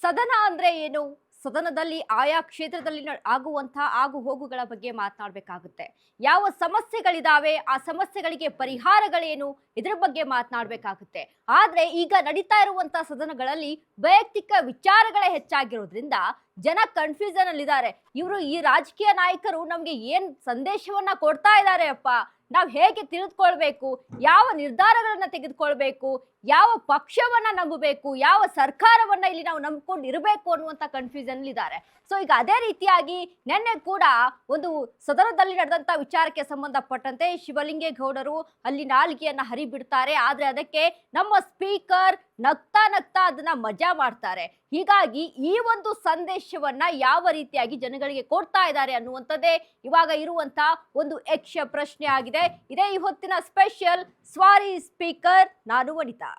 ಸದನ ಅಂದ್ರೆ ಏನು? ಸದನದಲ್ಲಿ ಆಯಾ ಕ್ಷೇತ್ರದಲ್ಲಿ ಆಗುವಂತಹ ಆಗು ಹೋಗುಗಳ ಬಗ್ಗೆ ಮಾತನಾಡಬೇಕಾಗುತ್ತೆ. ಯಾವ ಸಮಸ್ಯೆಗಳಿದಾವೆ, ಆ ಸಮಸ್ಯೆಗಳಿಗೆ ಪರಿಹಾರಗಳೇನು, ಇದರ ಬಗ್ಗೆ ಮಾತನಾಡಬೇಕಾಗುತ್ತೆ. ಆದ್ರೆ ಈಗ ನಡೀತಾ ಇರುವಂತಹ ಸದನಗಳಲ್ಲಿ ವೈಯಕ್ತಿಕ ವಿಚಾರಗಳೇ ಹೆಚ್ಚಾಗಿರೋದ್ರಿಂದ ಜನ ಕನ್ಫ್ಯೂಷನ್ ಅಲ್ಲಿ ಇದ್ದಾರೆ. ಇವರು ಈ ರಾಜಕೀಯ ನಾಯಕರು ನಮ್ಗೆ ಏನ್ ಸಂದೇಶವನ್ನ ಕೊಡ್ತಾ ಇದ್ದಾರೆ ಅಪ್ಪ, ನಾವ್ ಹೇಗೆ ತಿಳಿದುಕೊಳ್ಬೇಕು, ಯಾವ ನಿರ್ಧಾರಗಳನ್ನ ತೆಗೆದುಕೊಳ್ಬೇಕು, ಯಾವ ಪಕ್ಷವನ್ನ ನಂಬಬೇಕು, ಯಾವ ಸರ್ಕಾರವನ್ನ ಇಲ್ಲಿ ನಾವು ನಂಬಿಕೊಂಡು ಇರಬೇಕು ಅನ್ನುವಂತ ಕನ್ಫ್ಯೂಷನ್ ಇದ್ದಾರೆ. ಸೊ ಈಗ ಅದೇ ರೀತಿಯಾಗಿ ನಿನ್ನೆ ಕೂಡ ಒಂದು ಸದನದಲ್ಲಿ ನಡೆದಂತ ವಿಚಾರಕ್ಕೆ ಸಂಬಂಧಪಟ್ಟಂತೆ ಶಿವಲಿಂಗೇಗೌಡರು ಅಲ್ಲಿ ನಾಲಿಗೆಯನ್ನ ಹರಿಬಿಡ್ತಾರೆ. ಆದ್ರೆ ಅದಕ್ಕೆ ನಮ್ಮ ಸ್ಪೀಕರ್ ನಗ್ತಾ ನಗ್ತಾ ಅದನ್ನ ಮಜಾ ಮಾಡ್ತಾರೆ. ಹೀಗಾಗಿ ಈ ಒಂದು ಸಂದೇಶವನ್ನ ಯಾವ ರೀತಿಯಾಗಿ ಜನಗಳಿಗೆ ಕೊಡ್ತಾ ಇದ್ದಾರೆ ಅನ್ನುವಂಥದ್ದೇ ಇವಾಗ ಇರುವಂತ ಒಂದು ಯಕ್ಷ ಪ್ರಶ್ನೆ ಆಗಿದೆ. ಇದೇ ಈ ಹೊತ್ತಿನ ಸ್ಪೆಷಲ್ ಸ್ವಾರಿ ಸ್ಪೀಕರ್, ನಾನು ವನಿತಾ.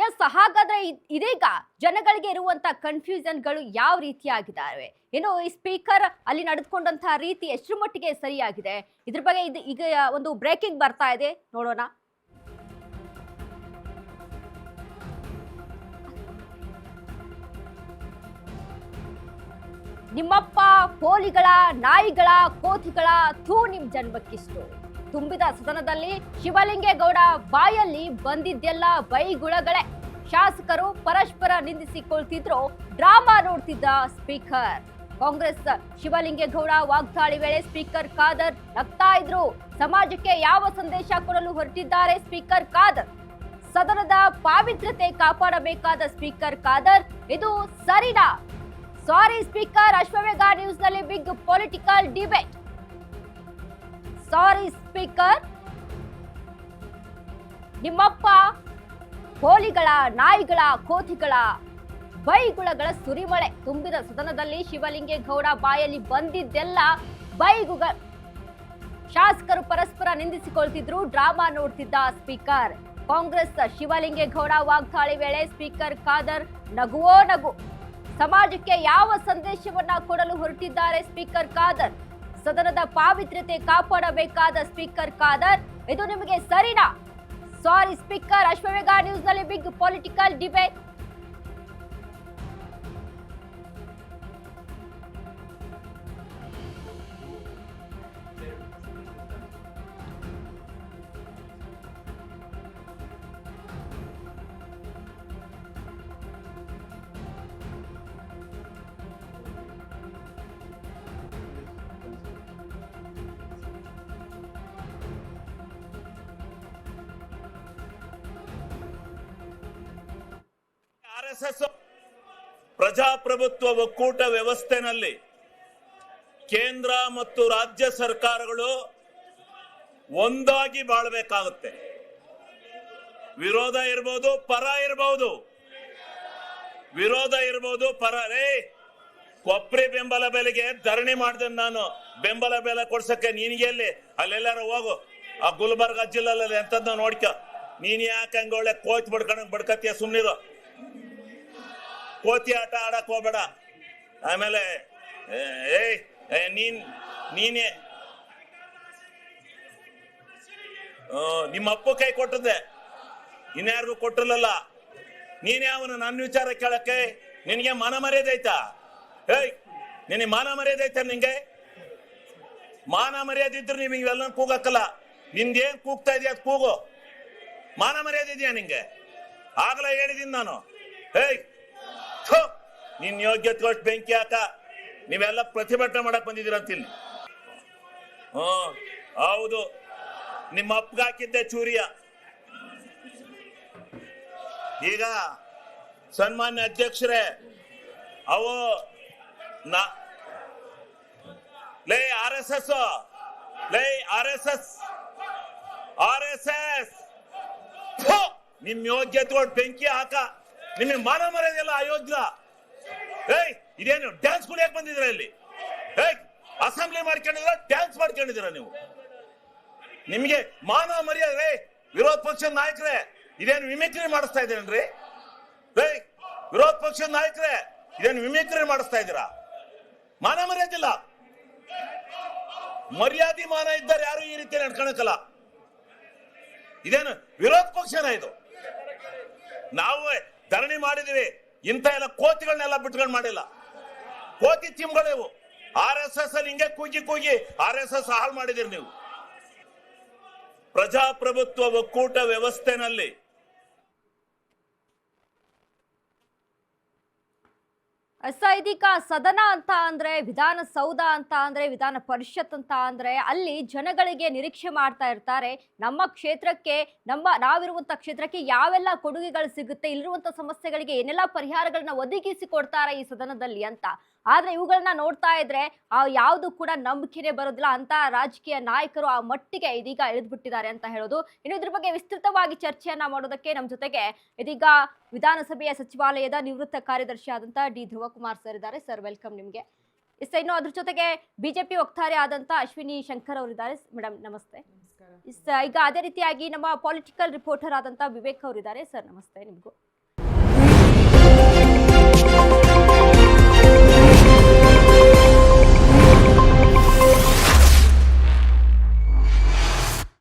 ಎಸ್, ಹಾಗಾದ್ರೆ ಇದೀಗ ಜನಗಳಿಗೆ ಇರುವಂತ ಕನ್ಫ್ಯೂಷನ್ಗಳು ಯಾವ ರೀತಿಯಾಗಿದ್ದಾವೆ, ಏನು ಈ ಸ್ಪೀಕರ್ ಅಲ್ಲಿ ನಡೆದುಕೊಂಡಂತಹ ರೀತಿ ಎಷ್ಟರ ಮಟ್ಟಿಗೆ ಸರಿಯಾಗಿದೆ, ಇದ್ರ ಬಗ್ಗೆ ಈಗ ಒಂದು ಬ್ರೇಕಿಂಗ್ ಬರ್ತಾ ಇದೆ, ನೋಡೋಣ. ನಿಮ್ಮಪ್ಪ ಪೋಲಿಗಳ, ನಾಯಿಗಳ, ಕೋತಿಗಳ ಥೂ ನಿಮ್ ಜನ್ಮಕ್ಕಿಷ್ಟು. ತುಂಬಿದ ಸದನದಲ್ಲಿ ಶಿವಲಿಂಗೇಗೌಡ ಬಾಯಲ್ಲಿ ಬಂದಿದ್ದೆಲ್ಲ ಬೈಗುಳಗಳೇ. ಶಾಸಕರು ಪರಸ್ಪರ ನಿಂದಿಸಿಕೊಳ್ತಿದ್ರು, ಡ್ರಾಮಾ ನೋಡ್ತಿದ್ದ ಸ್ಪೀಕರ್. ಕಾಂಗ್ರೆಸ್ ಶಿವಲಿಂಗೇಗೌಡ ವಾಗ್ದಾಳಿ ವೇಳೆ ಸ್ಪೀಕರ್ ಖಾದರ್ ನಗ್ತಾ ಇದ್ರು. ಸಮಾಜಕ್ಕೆ ಯಾವ ಸಂದೇಶ ಕೊಡಲು ಹೊರಟಿದ್ದಾರೆ ಸ್ಪೀಕರ್ ಖಾದರ್? ಸದನದ ಪಾವಿತ್ರ್ಯತೆ ಕಾಪಾಡಬೇಕಾದ ಸ್ಪೀಕರ್ ಖಾದರ್ ಇದು ಸರಿನಾ? ಸಾರಿ ಸ್ಪೀಕರ್, ಅಶ್ವವೇಗ ನ್ಯೂಸ್ ನಲ್ಲಿ ಬಿಗ್ ಪೊಲಿಟಿಕಲ್ ಡಿಬೇಟ್. ಸಾರಿ ಸ್ಪೀಕರ್, ನಿಮ್ಮಪ್ಪ ಕೋಲಿಗಳ, ನಾಯಿಗಳ, ಕೋತಿಗಳ ಬೈಗುಳಗಳ ಸುರಿಮಳೆ. ತುಂಬಿದ ಸದನದಲ್ಲಿ ಶಿವಲಿಂಗೇಗೌಡ ಬಾಯಲ್ಲಿ ಬಂದಿದ್ದೆಲ್ಲ ಬೈಗುಗ. ಶಾಸಕರು ಪರಸ್ಪರ ನಿಂದಿಸಿಕೊಳ್ತಿದ್ರು, ಡ್ರಾಮಾ ನೋಡ್ತಿದ್ದ ಸ್ಪೀಕರ್. ಕಾಂಗ್ರೆಸ್ ಶಿವಲಿಂಗೇಗೌಡ ವಾಗ್ದಾಳಿ ವೇಳೆ ಸ್ಪೀಕರ್ ಖಾದರ್ ನಗುವೋ ನಗು. ಸಮಾಜಕ್ಕೆ ಯಾವ ಸಂದೇಶವನ್ನ ಕೊಡಲು ಹೊರಟಿದ್ದಾರೆ ಸ್ಪೀಕರ್ ಖಾದರ್? ಸದನದ ಪಾವಿತ್ರ್ಯತೆ ಕಾಪಾಡಬೇಕಾದ ಸ್ಪೀಕರ್ ಖಾದರ್ ಇದು ನಿಮಗೆ ಸರಿನಾ? ಸಾರಿ ಸ್ಪೀಕರ್, ಅಶ್ವವೇಗ ನ್ಯೂಸ್ ನಲ್ಲಿ ಬಿಗ್ ಪೊಲಿಟಿಕಲ್ ಡಿಬೇಟ್. ಆರ್ಎಸ್ಎಸ್ ಪ್ರಜಾಪ್ರಭುತ್ವ ಒಕ್ಕೂಟ ವ್ಯವಸ್ಥೆನಲ್ಲಿ ಕೇಂದ್ರ ಮತ್ತು ರಾಜ್ಯ ಸರ್ಕಾರಗಳು ಒಂದಾಗಿ ಬಾಳಬೇಕಾಗುತ್ತೆ. ವಿರೋಧ ಇರಬಹುದು, ಪರ ಇರಬಹುದು, ವಿರೋಧ ಇರಬಹುದು, ಪರ. ಕೊಬ್ಬರಿ ಬೆಂಬಲ ಬೆಲೆಗೆ ಧರಣಿ ಮಾಡಿದೆ ನಾನು. ಬೆಂಬಲ ಬೆಲೆ ಕೊಡ್ಸಕ್ಕೆ ನಿನಗೆ ಎಲ್ಲಿ? ಅಲ್ಲೆಲ್ಲಾರ ಹೋಗು, ಆ ಗುಲ್ಬರ್ಗ ಜಿಲ್ಲೆಯಲ್ಲಿ ಎಂತದ್ದು ನೋಡ್ಕ. ನೀನ್ ಯಾಕೆ ಹಂಗ ಒಳ್ಳೆ ಕೋಚ್ ಬಡ್ಕತ್ತೀಯ? ಸುಮ್ನಿರು, ಕೋತಿ ಆಟ ಆಡಕ್ ಹೋಗ್ಬೇಡ. ಆಮೇಲೆ ನೀನೇ ನಿಮ್ಮ ಅಪ್ಪ ಕೈ ಕೊಟ್ಟದ್ದೆ, ಇನ್ಯಾರಿಗೂ ಕೊಟ್ಟಿರಲಿಲ್ಲ. ನೀನೇ ಅವನು ನನ್ನ ವಿಚಾರ ಕೇಳಕ್ಕೆ ನಿನಗೆ ಮಾನ ಮರ್ಯಾದೆ ಐತಾ? ನಿನಗೆ ಮಾನ ಮರ್ಯಾದೆ ಐತ? ನಿಂಗೆ ಮಾನ ಮರ್ಯಾದೆ ಇದ್ರೆ ನೀವು ಇವೆಲ್ಲ ಕೂಗಕ್ಕಲ್ಲ. ನಿನ್ಗೇನ್ ಕೂಗ್ತಾ ಇದೆಯಾ ಅದು ಕೂಗು. ಮಾನ ಮರ್ಯಾದೆ ಇದೆಯಾ ನಿಂಗೆ? ಆಗಲೇ ಹೇಳಿದೀನಿ ನಾನು. ನಿನ್ ಯೋಗ್ಯತೆ ಕೊಟ್ಟು ಬೆಂಕಿ ಹಾಕ. ನೀವೆಲ್ಲ ಪ್ರತಿಭಟನೆ ಮಾಡಕ್ ಬಂದಿದ್ದೀರ ಅಂತಿಲ್ಲಿ. ಹೌದು, ನಿಮ್ಮ ಅಪ್ಪಗ ಹಾಕಿದ್ದೆ ಚೂರಿಯ. ಈಗ ಸನ್ಮಾನ್ಯ ಅಧ್ಯಕ್ಷರೇ, ಅವು ಲೇ RSS, ಲೇ RSS ನಿಮ್ ಯೋಗ್ಯತೆ ಕೊಟ್ಟು ಬೆಂಕಿ ಹಾಕ. ನಿಮಗೆ ಮಾನ ಮರ್ಯಾದೆಲ್ಲ ಅಯೋಗ್ಯ. ಇದೇನು ಡ್ಯಾನ್ಸ್ ಕುಡಿಯಕ್ ಬಂದಿದ್ರ ಇಲ್ಲಿ? ಅಸೆಂಬ್ಲಿ ಮಾಡ್ಕೊಂಡಿದ್ರ, ಡ್ಯಾನ್ಸ್ ಮಾಡ್ಕೊಂಡಿದ್ದೀರ ನೀವು? ನಿಮ್ಗೆ ಮಾನ ಮರ್ಯಾದೆ? ವಿರೋಧ ಪಕ್ಷದ ನಾಯಕರೇ, ಇದೇನು ಮಿಮಿಕ್ರಿ ಮಾಡಿಸ್ತಾ ಇದ್ದೀರೇನ್ರಿ? ವಿರೋಧ ಪಕ್ಷದ ನಾಯಕರೇ, ಇದೇನು ಮಿಮಿಕ್ರಿ ಮಾಡಿಸ್ತಾ ಇದ್ದೀರಾ? ಮಾನ ಮರ್ಯಾದಿಲ್ಲ. ಮರ್ಯಾದೆ ಮಾನ ಇದ್ದಾರೆ ಯಾರು ಈ ರೀತಿ ನಡ್ಕೊಳಕಲ್ಲ. ಇದೇನು ವಿರೋಧ ಪಕ್ಷನ ಇದು? ನಾವು ಧರಣಿ ಮಾಡಿದೀವಿ, ಇಂಥ ಎಲ್ಲ ಕೋತಿಗಳನ್ನೆಲ್ಲ ಬಿಟ್ಕೊಂಡು ಮಾಡಿಲ್ಲ. ಕೋತಿ ಚಿಮ್ಗಳಿವು. RSS ಅಲ್ಲಿ ಹಿಂಗೆ ಕೂಗಿ RSS ಹಾಳು ಮಾಡಿದಿರಿ ನೀವು. ಪ್ರಜಾಪ್ರಭುತ್ವ ಒಕ್ಕೂಟ ವ್ಯವಸ್ಥೆನಲ್ಲಿ ಇದೀಗ ಸದನ ಅಂತ ಅಂದ್ರೆ, ವಿಧಾನಸೌಧ ಅಂತ ಅಂದ್ರೆ, ವಿಧಾನ ಪರಿಷತ್ ಅಂತ ಅಂದ್ರೆ ಅಲ್ಲಿ ಜನಗಳಿಗೆ ನಿರೀಕ್ಷೆ ಮಾಡ್ತಾ ಇರ್ತಾರೆ, ನಮ್ಮ ಕ್ಷೇತ್ರಕ್ಕೆ, ನಾವಿರುವಂತ ಕ್ಷೇತ್ರಕ್ಕೆ ಯಾವೆಲ್ಲ ಕೊಡುಗೆಗಳು ಸಿಗುತ್ತೆ, ಇಲ್ಲಿರುವಂತ ಸಮಸ್ಯೆಗಳಿಗೆ ಏನೆಲ್ಲ ಪರಿಹಾರಗಳನ್ನ ಒದಗಿಸಿ ಕೊಡ್ತಾರೆ ಈ ಸದನದಲ್ಲಿ ಅಂತ. ಆದ್ರೆ ಇವುಗಳನ್ನ ನೋಡ್ತಾ ಇದ್ರೆ ಯಾವುದು ಕೂಡ ನಂಬಿಕೆನೆ ಬರೋದಿಲ್ಲ ಅಂತ ರಾಜಕೀಯ ನಾಯಕರು ಆ ಮಟ್ಟಿಗೆ ಇದೀಗ ಇಳಿದ್ಬಿಟ್ಟಿದ್ದಾರೆ ಅಂತ ಹೇಳೋದು. ಇನ್ನು ಇದ್ರ ಬಗ್ಗೆ ವಿಸ್ತೃತವಾಗಿ ಚರ್ಚೆಯನ್ನ ಮಾಡೋದಕ್ಕೆ ನಮ್ಮ ಜೊತೆಗೆ ಇದೀಗ ವಿಧಾನಸಭೆಯ ಸಚಿವಾಲಯದ ನಿವೃತ್ತ ಕಾರ್ಯದರ್ಶಿ ಆದಂತ ಡಿ ಧ್ರುವಕುಮಾರ್ ಸರ್ ಇದ್ದಾರೆ. ಸರ್, ವೆಲ್ಕಮ್ ನಿಮ್ಗೆ. ಇನ್ನು ಅದ್ರ ಜೊತೆಗೆ ಬಿಜೆಪಿ ವಕ್ತಾರೆ ಆದಂತ ಅಶ್ವಿನಿ ಶಂಕರ್ ಅವರಿದ್ದಾರೆ. ಮೇಡಮ್ ನಮಸ್ತೆ. ಈಗ ಅದೇ ರೀತಿಯಾಗಿ ನಮ್ಮ ಪೊಲಿಟಿಕಲ್ ರಿಪೋರ್ಟರ್ ಆದಂತ ವಿವೇಕ್ ಅವರಿದ್ದಾರೆ. ಸರ್ ನಮಸ್ತೆ ನಿಮ್ಗೂ.